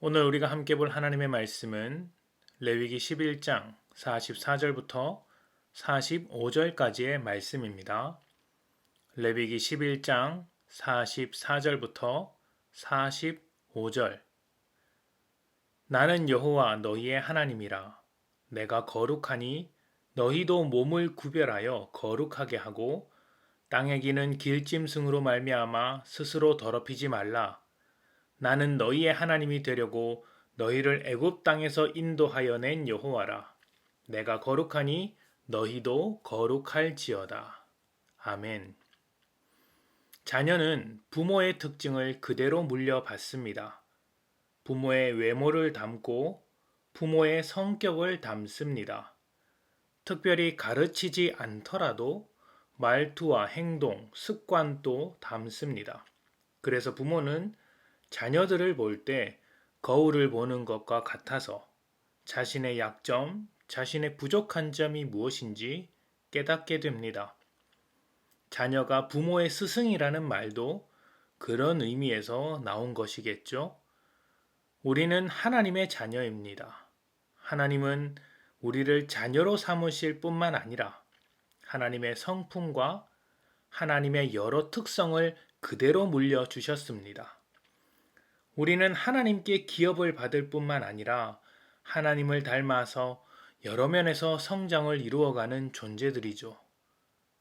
오늘 우리가 함께 볼 하나님의 말씀은 레위기 11장 44절부터 45절까지의 말씀입니다. 레위기 11장 44절부터 45절. 나는 여호와 너희의 하나님이라. 내가 거룩하니 너희도 몸을 구별하여 거룩하게 하고 땅에 기는 길짐승으로 말미암아 스스로 더럽히지 말라. 나는 너희의 하나님이 되려고 너희를 애굽 땅에서 인도하여 낸 여호와라. 내가 거룩하니 너희도 거룩할지어다. 아멘. 자녀는 부모의 특징을 그대로 물려받습니다. 부모의 외모를 담고 부모의 성격을 담습니다. 특별히 가르치지 않더라도 말투와 행동, 습관도 담습니다. 그래서 부모는 자녀들을 볼 때 거울을 보는 것과 같아서 자신의 약점, 자신의 부족한 점이 무엇인지 깨닫게 됩니다. 자녀가 부모의 스승이라는 말도 그런 의미에서 나온 것이겠죠. 우리는 하나님의 자녀입니다. 하나님은 우리를 자녀로 삼으실 뿐만 아니라 하나님의 성품과 하나님의 여러 특성을 그대로 물려주셨습니다. 우리는 하나님께 기업을 받을 뿐만 아니라 하나님을 닮아서 여러 면에서 성장을 이루어가는 존재들이죠.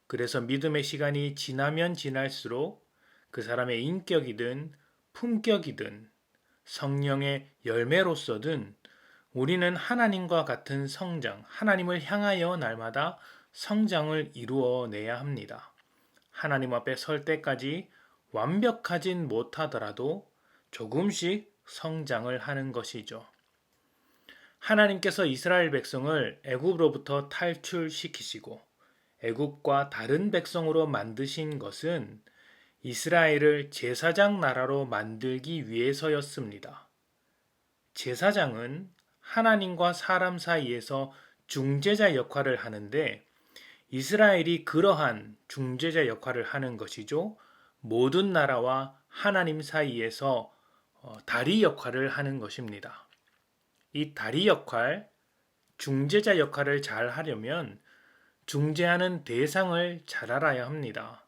그래서 믿음의 시간이 지나면 지날수록 그 사람의 인격이든 품격이든 성령의 열매로서든 우리는 하나님과 같은 성장, 하나님을 향하여 날마다 성장을 이루어내야 합니다. 하나님 앞에 설 때까지 완벽하진 못하더라도 조금씩 성장을 하는 것이죠. 하나님께서 이스라엘 백성을 애굽으로부터 탈출시키시고 애굽과 다른 백성으로 만드신 것은 이스라엘을 제사장 나라로 만들기 위해서였습니다. 제사장은 하나님과 사람 사이에서 중재자 역할을 하는데 이스라엘이 그러한 중재자 역할을 하는 것이죠. 모든 나라와 하나님 사이에서 다리 역할을 하는 것입니다. 이 다리 역할, 중재자 역할을 잘 하려면 중재하는 대상을 잘 알아야 합니다.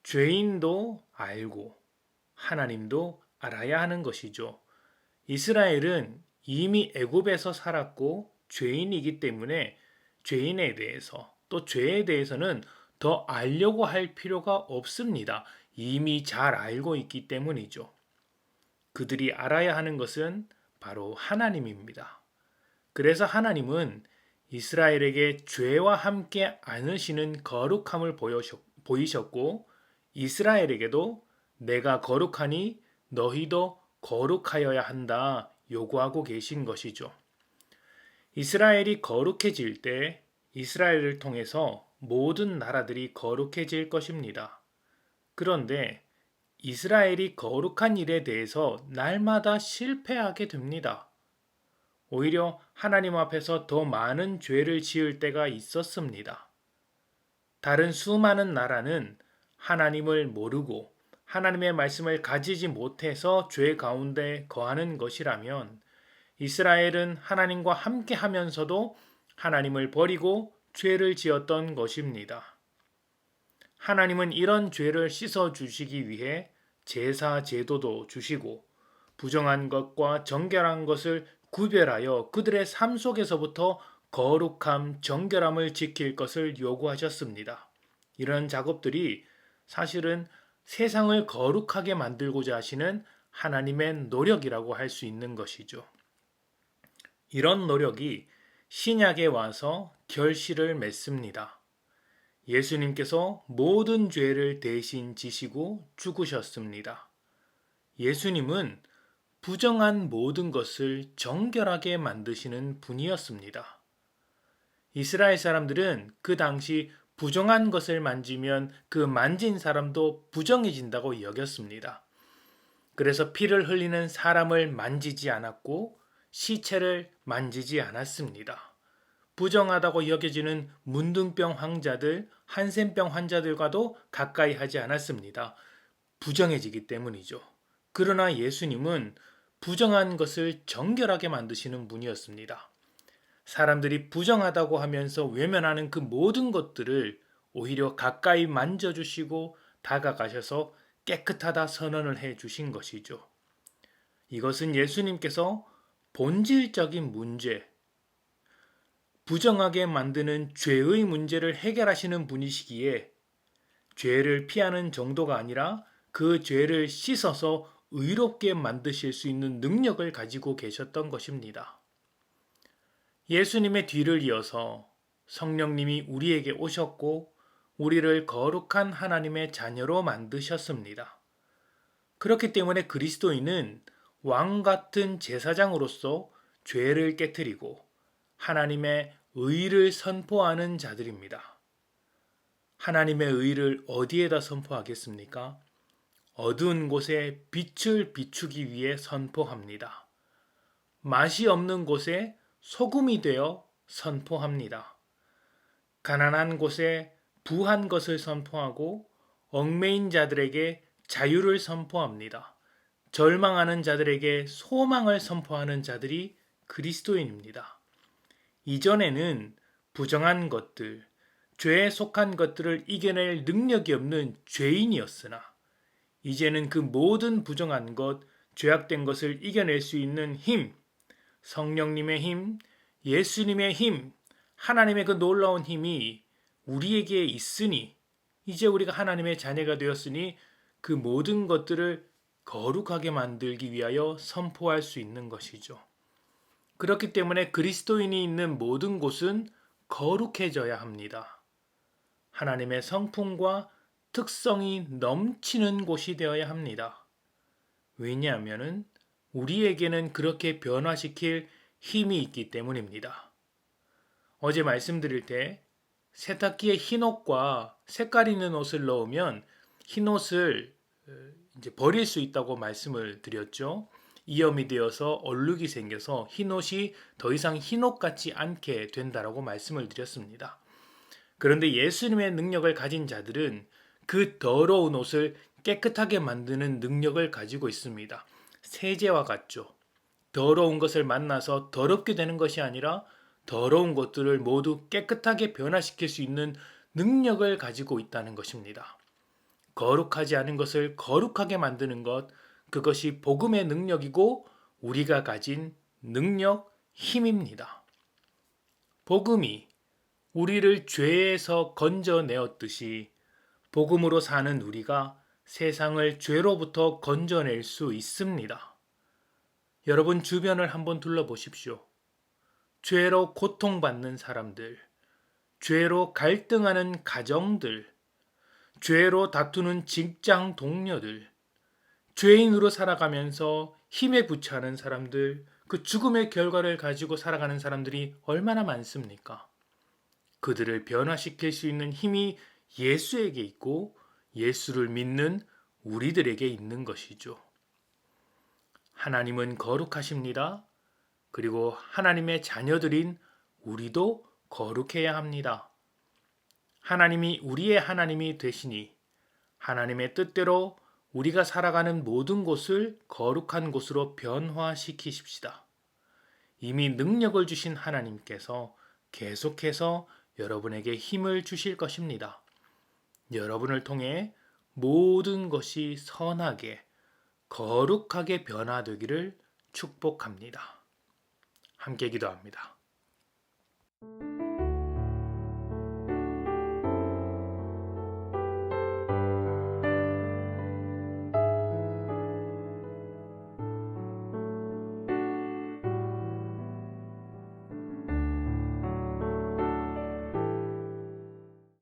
죄인도 알고 하나님도 알아야 하는 것이죠. 이스라엘은 이미 애굽에서 살았고 죄인이기 때문에 죄인에 대해서 또 죄에 대해서는 더 알려고 할 필요가 없습니다. 이미 잘 알고 있기 때문이죠. 그들이 알아야 하는 것은 바로 하나님입니다. 그래서 하나님은 이스라엘에게 죄와 함께 안으시는 거룩함을 보이셨고 이스라엘에게도 내가 거룩하니 너희도 거룩하여야 한다 요구하고 계신 것이죠. 이스라엘이 거룩해질 때 이스라엘을 통해서 모든 나라들이 거룩해질 것입니다. 그런데 이스라엘이 거룩한 일에 대해서 날마다 실패하게 됩니다. 오히려 하나님 앞에서 더 많은 죄를 지을 때가 있었습니다. 다른 수많은 나라는 하나님을 모르고 하나님의 말씀을 가지지 못해서 죄 가운데 거하는 것이라면 이스라엘은 하나님과 함께 하면서도 하나님을 버리고 죄를 지었던 것입니다. 하나님은 이런 죄를 씻어 주시기 위해 제사 제도도 주시고 부정한 것과 정결한 것을 구별하여 그들의 삶 속에서부터 거룩함, 정결함을 지킬 것을 요구하셨습니다. 이런 작업들이 사실은 세상을 거룩하게 만들고자 하시는 하나님의 노력이라고 할 수 있는 것이죠. 이런 노력이 신약에 와서 결실을 맺습니다. 예수님께서 모든 죄를 대신 지시고 죽으셨습니다. 예수님은 부정한 모든 것을 정결하게 만드시는 분이었습니다. 이스라엘 사람들은 그 당시 부정한 것을 만지면 그 만진 사람도 부정해진다고 여겼습니다. 그래서 피를 흘리는 사람을 만지지 않았고 시체를 만지지 않았습니다. 부정하다고 여겨지는 문둥병 환자들, 한센병 환자들과도 가까이 하지 않았습니다. 부정해지기 때문이죠. 그러나 예수님은 부정한 것을 정결하게 만드시는 분이었습니다. 사람들이 부정하다고 하면서 외면하는 그 모든 것들을 오히려 가까이 만져주시고 다가가셔서 깨끗하다 선언을 해 주신 것이죠. 이것은 예수님께서 본질적인 문제, 부정하게 만드는 죄의 문제를 해결하시는 분이시기에 죄를 피하는 정도가 아니라 그 죄를 씻어서 의롭게 만드실 수 있는 능력을 가지고 계셨던 것입니다. 예수님의 뒤를 이어서 성령님이 우리에게 오셨고 우리를 거룩한 하나님의 자녀로 만드셨습니다. 그렇기 때문에 그리스도인은 왕 같은 제사장으로서 죄를 깨뜨리고 하나님의 의를 선포하는 자들입니다. 하나님의 의를 어디에다 선포하겠습니까? 어두운 곳에 빛을 비추기 위해 선포합니다. 맛이 없는 곳에 소금이 되어 선포합니다. 가난한 곳에 부한 것을 선포하고 얽매인 자들에게 자유를 선포합니다. 절망하는 자들에게 소망을 선포하는 자들이 그리스도인입니다. 이전에는 부정한 것들, 죄에 속한 것들을 이겨낼 능력이 없는 죄인이었으나 이제는 그 모든 부정한 것, 죄악된 것을 이겨낼 수 있는 힘, 성령님의 힘, 예수님의 힘, 하나님의 그 놀라운 힘이 우리에게 있으니 이제 우리가 하나님의 자녀가 되었으니 그 모든 것들을 거룩하게 만들기 위하여 선포할 수 있는 것이죠. 그렇기 때문에 그리스도인이 있는 모든 곳은 거룩해져야 합니다. 하나님의 성품과 특성이 넘치는 곳이 되어야 합니다. 왜냐하면 우리에게는 그렇게 변화시킬 힘이 있기 때문입니다. 어제 말씀드릴 때 세탁기에 흰 옷과 색깔 있는 옷을 넣으면 흰 옷을 이제 버릴 수 있다고 말씀을 드렸죠. 이염이 되어서 얼룩이 생겨서 흰 옷이 더 이상 흰 옷 같지 않게 된다라고 말씀을 드렸습니다. 그런데 예수님의 능력을 가진 자들은 그 더러운 옷을 깨끗하게 만드는 능력을 가지고 있습니다. 세제와 같죠. 더러운 것을 만나서 더럽게 되는 것이 아니라 더러운 것들을 모두 깨끗하게 변화시킬 수 있는 능력을 가지고 있다는 것입니다. 거룩하지 않은 것을 거룩하게 만드는 것, 그것이 복음의 능력이고 우리가 가진 능력, 힘입니다. 복음이 우리를 죄에서 건져내었듯이 복음으로 사는 우리가 세상을 죄로부터 건져낼 수 있습니다. 여러분 주변을 한번 둘러보십시오. 죄로 고통받는 사람들, 죄로 갈등하는 가정들, 죄로 다투는 직장 동료들, 죄인으로 살아가면서 힘에 부처하는 사람들, 그 죽음의 결과를 가지고 살아가는 사람들이 얼마나 많습니까? 그들을 변화시킬 수 있는 힘이 예수에게 있고 예수를 믿는 우리들에게 있는 것이죠. 하나님은 거룩하십니다. 그리고 하나님의 자녀들인 우리도 거룩해야 합니다. 하나님이 우리의 하나님이 되시니 하나님의 뜻대로 우리가 살아가는 모든 곳을 거룩한 곳으로 변화시키십시다. 이미 능력을 주신 하나님께서 계속해서 여러분에게 힘을 주실 것입니다. 여러분을 통해 모든 것이 선하게, 거룩하게 변화되기를 축복합니다. 함께 기도합니다.